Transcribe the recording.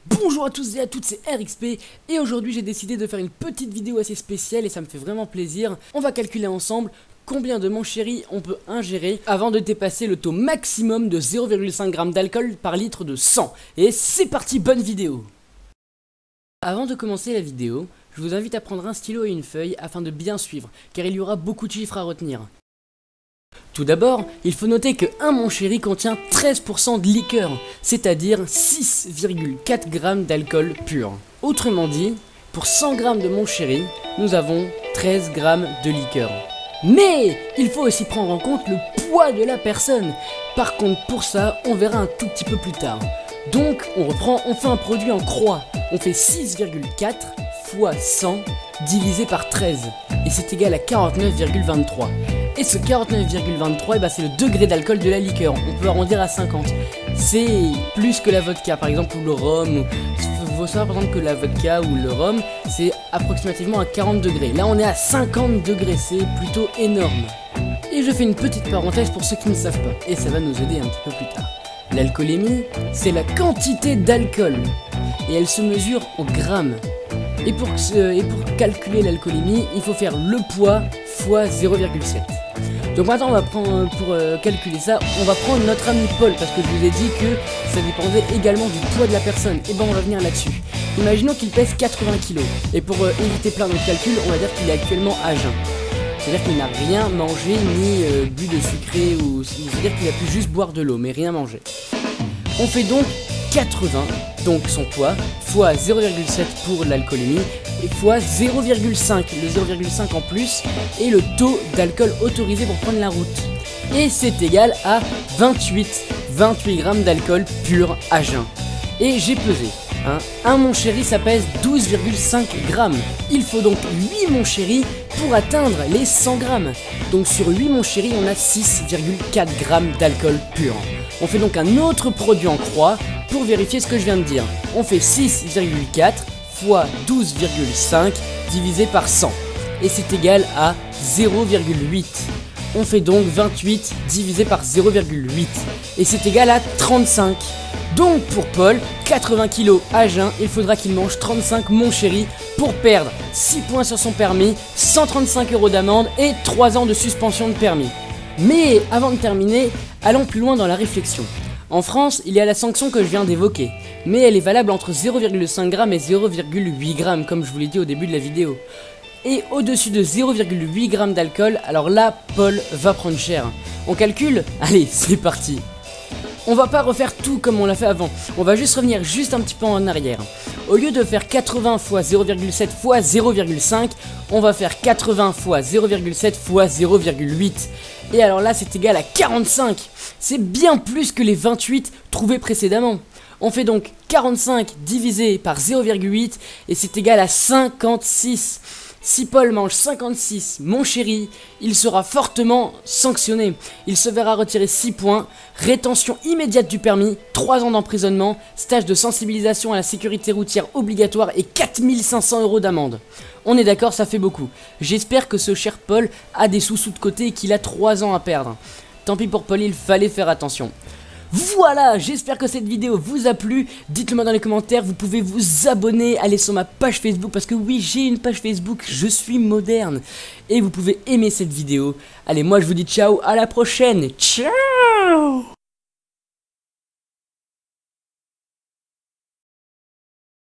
Bonjour à tous et à toutes, c'est RXP et aujourd'hui j'ai décidé de faire une petite vidéo assez spéciale et ça me fait vraiment plaisir. On va calculer ensemble combien de mon chéri on peut ingérer avant de dépasser le taux maximum de 0,5 g d'alcool par litre de sang. Et c'est parti, bonne vidéo! Avant de commencer la vidéo, je vous invite à prendre un stylo et une feuille afin de bien suivre car il y aura beaucoup de chiffres à retenir. Tout d'abord, il faut noter que un mon chéri contient 13% de liqueur, c'est-à-dire 6,4 g d'alcool pur. Autrement dit, pour 100 g de mon chéri, nous avons 13 g de liqueur. Mais il faut aussi prendre en compte le poids de la personne. Par contre, pour ça, on verra un tout petit peu plus tard. Donc, on fait un produit en croix. On fait 6,4 fois 100 divisé par 13. Et c'est égal à 49,23. Et ce 49,23, c'est le degré d'alcool de la liqueur. On peut arrondir à 50. C'est plus que la vodka, par exemple, ou le rhum. Il faut savoir, par exemple, que la vodka ou le rhum, c'est approximativement à 40 degrés. Là, on est à 50 degrés. C'est plutôt énorme. Et je fais une petite parenthèse pour ceux qui ne savent pas. Et ça va nous aider un petit peu plus tard. L'alcoolémie, c'est la quantité d'alcool. Et elle se mesure en grammes. Et pour calculer l'alcoolémie, il faut faire le poids fois 0,7. Donc maintenant, on va prendre, pour calculer ça, on va prendre notre ami Paul, parce que je vous ai dit que ça dépendait également du poids de la personne. Et ben on va venir là-dessus. Imaginons qu'il pèse 80 kg. Et pour éviter plein d'autres calculs, on va dire qu'il est actuellement à jeun. C'est-à-dire qu'il n'a rien mangé, ni bu de sucré, ou c'est-à-dire qu'il a pu juste boire de l'eau, mais rien manger. On fait donc 80, donc son poids, fois 0,7 pour l'alcoolémie, et fois 0,5, le 0,5 en plus, et le taux d'alcool autorisé pour prendre la route. Et c'est égal à 28 g d'alcool pur à jeun. Et j'ai pesé. Un mon chéri, ça pèse 12,5 g. Il faut donc 8 mon chéri pour atteindre les 100 g. Donc sur 8 mon chéri, on a 6,4 g d'alcool pur. On fait donc un autre produit en croix pour vérifier ce que je viens de dire. On fait 6,4 fois 12,5 divisé par 100. Et c'est égal à 0,8. On fait donc 28 divisé par 0,8. Et c'est égal à 35. Donc pour Paul, 80 kg à jeun, il faudra qu'il mange 35 mon chéri pour perdre 6 points sur son permis, 135 € d'amende et 3 ans de suspension de permis. Mais avant de terminer, allons plus loin dans la réflexion. En France, il y a la sanction que je viens d'évoquer, mais elle est valable entre 0,5 g et 0,8 g, comme je vous l'ai dit au début de la vidéo. Et au-dessus de 0,8 g d'alcool, alors là, Paul va prendre cher. On calcule? Allez, c'est parti. On va pas refaire tout comme on l'a fait avant, on va juste revenir juste un petit peu en arrière. Au lieu de faire 80 fois 0,7 fois 0,5, on va faire 80 fois 0,7 fois 0,8. Et alors là, c'est égal à 45. C'est bien plus que les 28 trouvés précédemment. On fait donc 45 divisé par 0,8 et c'est égal à 56. Si Paul mange 56, mon chéri, il sera fortement sanctionné. Il se verra retirer 6 points, rétention immédiate du permis, 3 ans d'emprisonnement, stage de sensibilisation à la sécurité routière obligatoire et 4500 € d'amende. On est d'accord, ça fait beaucoup. J'espère que ce cher Paul a des sous de côté et qu'il a 3 ans à perdre. Tant pis pour Paul, il fallait faire attention. Voilà, j'espère que cette vidéo vous a plu, dites-le moi dans les commentaires, vous pouvez vous abonner, aller sur ma page Facebook, parce que oui, j'ai une page Facebook, je suis moderne, et vous pouvez aimer cette vidéo. Allez, moi je vous dis ciao, à la prochaine, ciao!